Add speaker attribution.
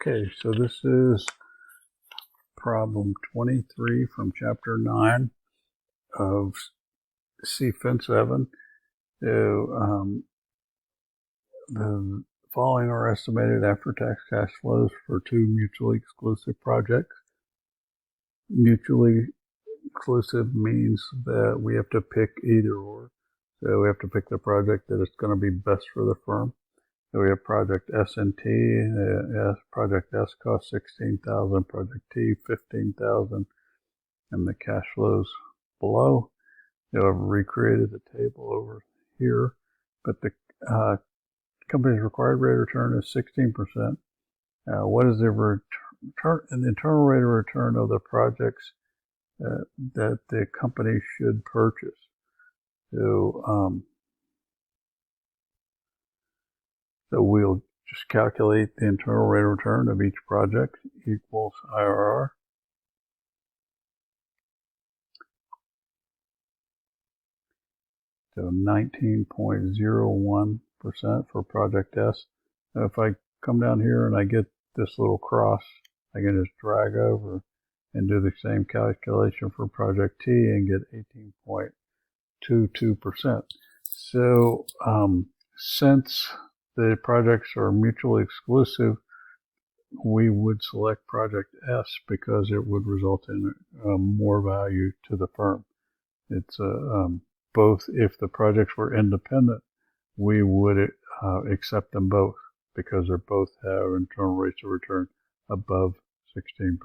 Speaker 1: Okay, so this is problem 23 from chapter 9 of CFIN7. The following are estimated after-tax cash flows for two mutually exclusive projects. Mutually exclusive means that we have to pick either or. So we have to pick the project that is going to be best for the firm. So we have project S and T. Project S costs $16,000, project T $15,000, and the cash flows below. I've recreated the table over here, but the company's required rate of return is 16%. What is the internal rate of return of the projects that the company should purchase? So we'll just calculate the internal rate of return of each project equals IRR. So 19.01% for project S. Now if I come down here and I get this little cross, I can just drag over and do the same calculation for project T and get 18.22%. So since the projects are mutually exclusive, we would select project S because it would result in more value to the firm. It's both. If the projects were independent, we would accept them both because they both have internal rates of return above 16%.